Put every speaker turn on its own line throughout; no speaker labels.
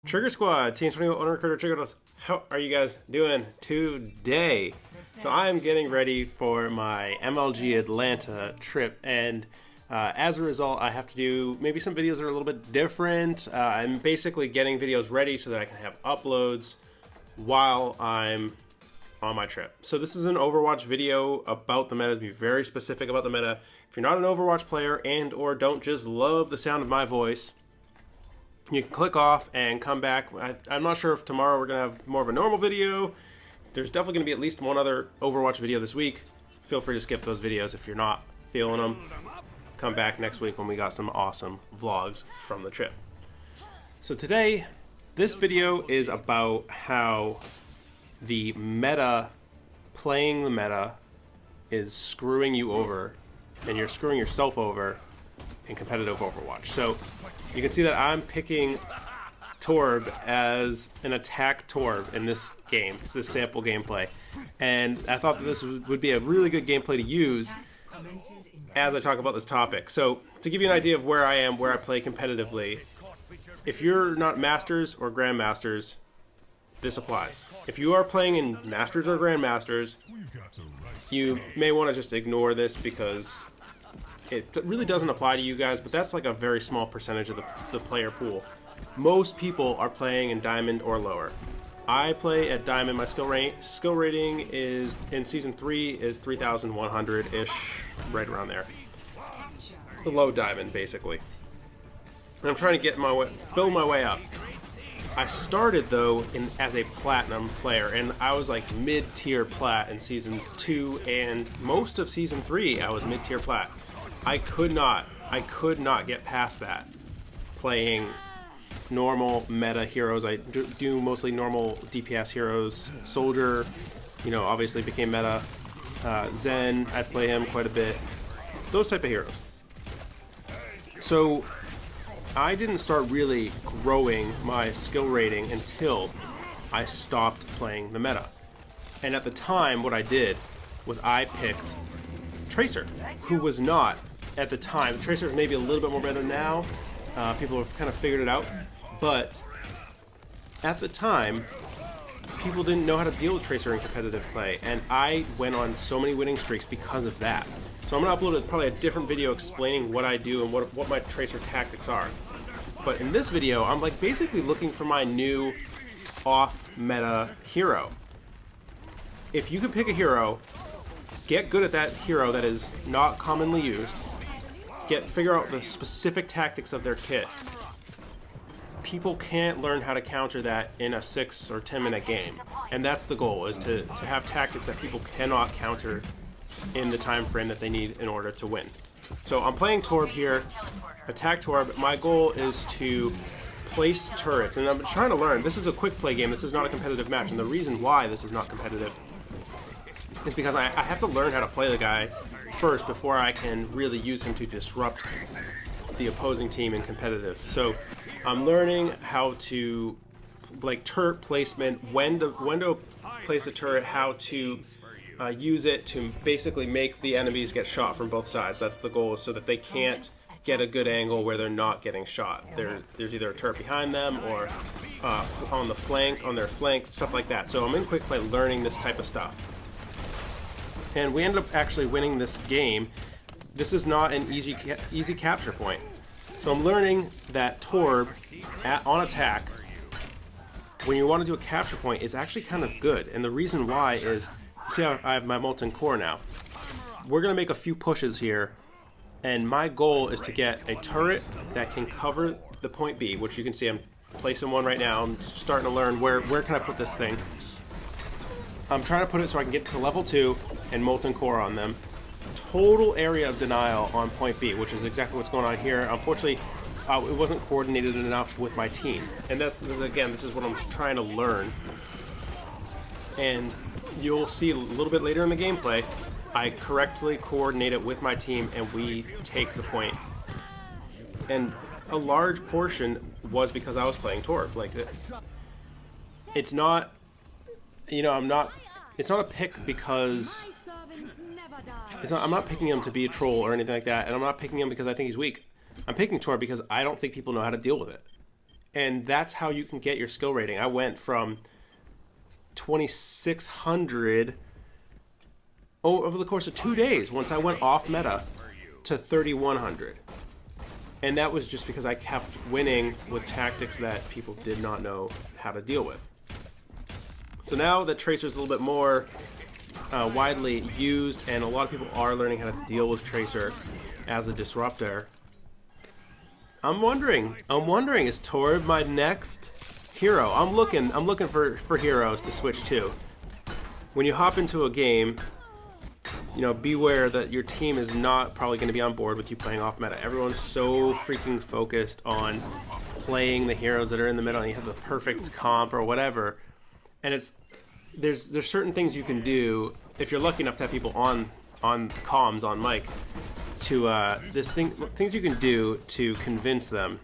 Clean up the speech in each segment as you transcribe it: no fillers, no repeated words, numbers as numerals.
Trigger Squad, Team 21 Owner Recruiter Trigger. How are you guys doing today? So I'm getting ready for my MLG Atlanta trip, and as a result, I have to do maybe some videos that are a little bit different. I'm basically getting videos ready so that I can have uploads while I'm on my trip. So this is an Overwatch video about the meta. To be very specific about the meta. If you're not an Overwatch player and or don't just love the sound of my voice, you can click off and come back. I'm not sure if tomorrow we're going to have more of a normal video. There's definitely going to be at least one other Overwatch video this week. Feel free to skip those videos if you're not feeling them. Come back next week when we got some awesome vlogs from the trip. So today, this video is about how the meta, playing the meta, is screwing you over, and you're screwing yourself over in competitive Overwatch. So you can see that I'm picking Torb as an attack Torb in this game. It's this sample gameplay. And I thought that this would be a really good gameplay to use as I talk about this topic. So to give you an idea of where I am, where I play competitively, if you're not Masters or Grandmasters, this applies. If you are playing in Masters or Grandmasters, you may want to just ignore this because it really doesn't apply to you guys, but that's like a very small percentage of the player pool. Most people are playing in Diamond or lower. I play at Diamond. My skill rating is in Season 3 is 3,100-ish, right around there. Below Diamond, basically. And I'm trying to get build my way up. I started, though, as a Platinum player, and I was like mid-tier Plat in Season 2, and most of Season 3 I was mid-tier Plat. I could not get past that playing normal meta heroes. I do mostly normal DPS heroes. Soldier, obviously became meta. Zen, I play him quite a bit. Those type of heroes. So I didn't start really growing my skill rating until I stopped playing the meta. And at the time, what I did was I picked Tracer, who was not at the time. Tracer is maybe a little bit more meta now. People have kind of figured it out. But at the time, people didn't know how to deal with Tracer in competitive play. And I went on so many winning streaks because of that. So I'm going to upload probably a different video explaining what I do and what my Tracer tactics are. But in this video, I'm like basically looking for my new off-meta hero. If you could pick a hero, get good at that hero that is not commonly used, figure out the specific tactics of their kit. People can't learn how to counter that in a 6 or 10 minute game. And that's the goal, is to have tactics that people cannot counter in the time frame that they need in order to win. So I'm playing Torb here, attack Torb. My goal is to place turrets, and I'm trying to learn. This is a quick play game, this is not a competitive match, and the reason why this is not competitive is because I have to learn how to play the guy first before I can really use him to disrupt the opposing team in competitive. So I'm learning how to, like, turret placement, when to place a turret, how to use it to basically make the enemies get shot from both sides. That's the goal, so that they can't get a good angle where they're not getting shot. There's either a turret behind them or on their flank, stuff like that. So I'm in quick play learning this type of stuff. And we ended up actually winning this game. This is not an easy capture point. So I'm learning that Torb on attack, when you want to do a capture point, is actually kind of good. And the reason why is, see how I have my Molten Core now. We're going to make a few pushes here, and my goal is to get a turret that can cover the point B, which you can see I'm placing one right now. I'm starting to learn where can I put this thing. I'm trying to put it so I can get to level 2 and Molten Core on them. Total area of denial on point B, which is exactly what's going on here. Unfortunately, it wasn't coordinated enough with my team. And this is what I'm trying to learn. And you'll see a little bit later in the gameplay, I correctly coordinate it with my team and we take the point. And a large portion was because I was playing Torb. Like, it's not, it's not a pick because I'm not picking him to be a troll or anything like that, and I'm not picking him because I think he's weak. I'm picking Torb because I don't think people know how to deal with it. And that's how you can get your skill rating. I went from 2,600 over the course of 2 days once I went off meta to 3,100. And that was just because I kept winning with tactics that people did not know how to deal with. So now that Tracer's a little bit more widely used, and a lot of people are learning how to deal with Tracer as a disruptor, I'm wondering, is Torb my next hero? I'm looking for heroes to switch to. When you hop into a game, you know, beware that your team is not probably going to be on board with you playing off meta. Everyone's so freaking focused on playing the heroes that are in the middle, and you have the perfect comp or whatever. And there's certain things you can do if you're lucky enough to have people on comms, on mic, to things you can do to convince them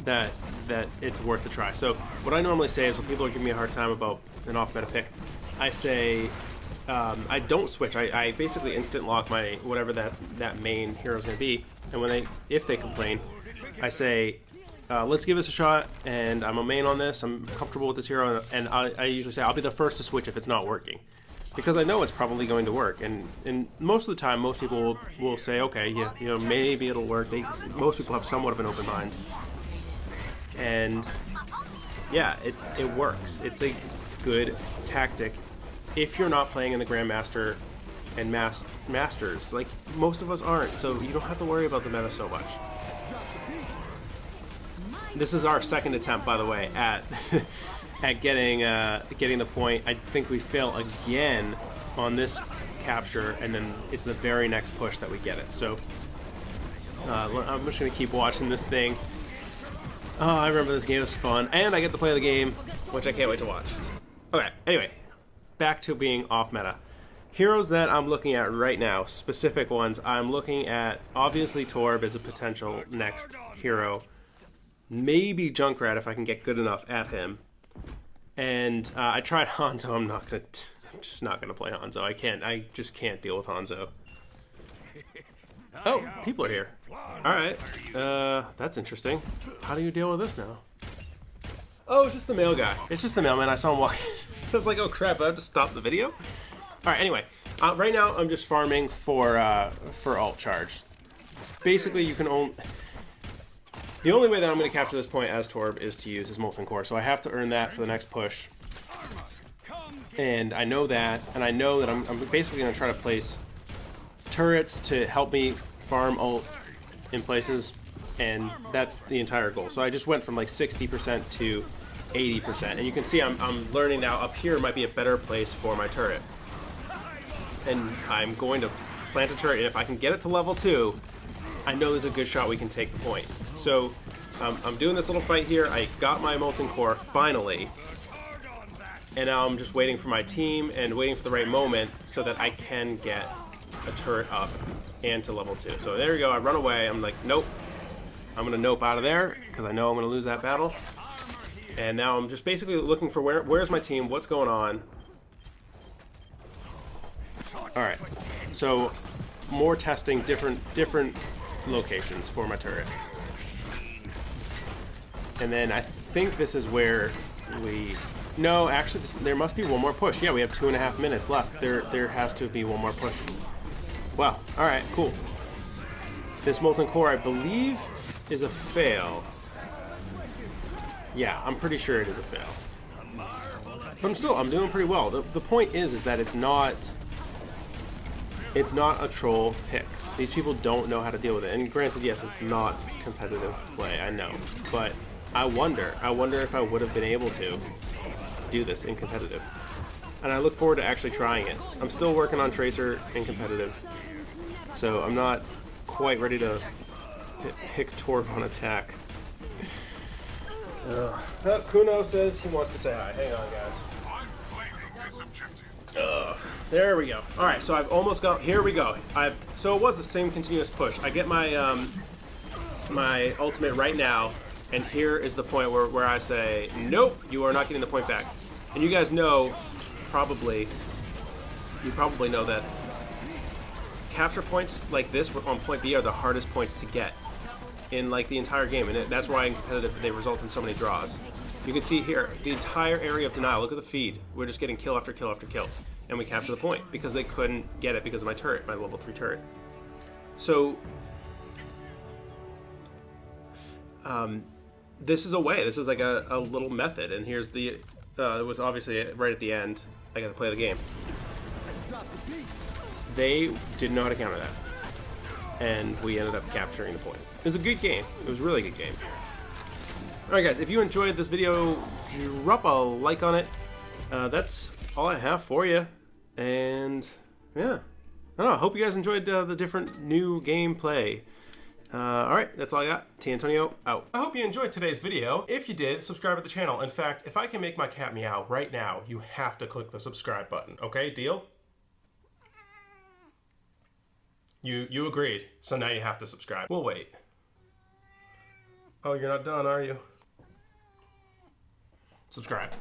that it's worth a try. So what I normally say is, when people are giving me a hard time about an off meta pick, I say, I don't switch. I basically instant lock my whatever that main hero is going to be, and if they complain, I say, let's give this a shot, and I'm a main on this, I'm comfortable with this hero, and I usually say I'll be the first to switch if it's not working, because I know it's probably going to work, and most of the time most people will say, okay, yeah, you know, maybe it'll work. Most people have somewhat of an open mind, and yeah, it works. It's a good tactic if you're not playing in the Grandmaster and Masters. Like, most of us aren't, so you don't have to worry about the meta so much. This is our second attempt, by the way, at getting the point. I think we fail again on this capture, and then it's the very next push that we get it. So I'm just gonna keep watching this thing. Oh, I remember this game was fun, and I get to play the game, which I can't wait to watch. Okay, anyway, back to being off meta. Heroes that I'm looking at right now, specific ones, I'm looking at, obviously Torb is a potential next hero. Maybe Junkrat if I can get good enough at him. And I tried Hanzo. I'm just not gonna play Hanzo. I just can't deal with Hanzo. Oh, people are here. Alright. That's interesting. How do you deal with this now? Oh, it's just the mail guy. It's just the mailman. I saw him walking. I was like, oh crap, I have to stop the video? Alright, anyway. Right now I'm just farming for alt charge. Basically, you can only... The only way that I'm going to capture this point as Torb is to use his Molten Core, so I have to earn that for the next push. And I know that, and I know that I'm basically going to try to place turrets to help me farm ult in places, and that's the entire goal. So I just went from like 60% to 80%, and you can see I'm learning now up here might be a better place for my turret. And I'm going to plant a turret, and if I can get it to level 2, I know there's a good shot we can take the point. So I'm doing this little fight here. I got my Molten Core finally, and now I'm just waiting for my team and waiting for the right moment so that I can get a turret up and to level 2. So there we go. I run away. I'm like, nope. I'm gonna nope out of there because I know I'm gonna lose that battle. And now I'm just basically looking for where's my team, what's going on. All right. So more testing, different locations for my turret. And then I think this is where no, actually there must be one more push. Yeah, we have 2.5 minutes left. There has to be one more push. Wow. All right, cool. This Molten Core, I believe, is a fail. Yeah, I'm pretty sure it is a fail. But I'm doing pretty well. The point is that it's not a troll pick. These people don't know how to deal with it. And granted, yes, it's not competitive play, I know. But I wonder if I would have been able to do this in competitive. And I look forward to actually trying it. I'm still working on Tracer in competitive, so I'm not quite ready to pick Torb on attack. Kuno says he wants to say hi. Hang on, guys. There we go. All right, so I've almost got. Here we go. So it was the same continuous push. I get my my ultimate right now, and here is the point where I say, nope, you are not getting the point back. And you guys know, you probably know that capture points like this on point B are the hardest points to get in like the entire game, and that's why in competitive they result in so many draws. You can see here the entire area of denial. Look at the feed. We're just getting kill after kill after kill, and we capture the point because they couldn't get it because of my turret, my level 3 turret. So this is a way. This is like a little method, and here's the. It was obviously right at the end. I got to play the game. They didn't know how to counter that, and we ended up capturing the point. It was a good game. It was a really good game. Alright guys, if you enjoyed this video, drop a like on it. That's all I have for you. And yeah, I don't know, hope you guys enjoyed the different new gameplay. Alright, that's all I got. T. Antonio, out. I hope you enjoyed today's video. If you did, subscribe to the channel. In fact, if I can make my cat meow right now, you have to click the subscribe button. Okay, deal? You agreed, so now you have to subscribe. We'll wait. Oh, you're not done, are you? Subscribe.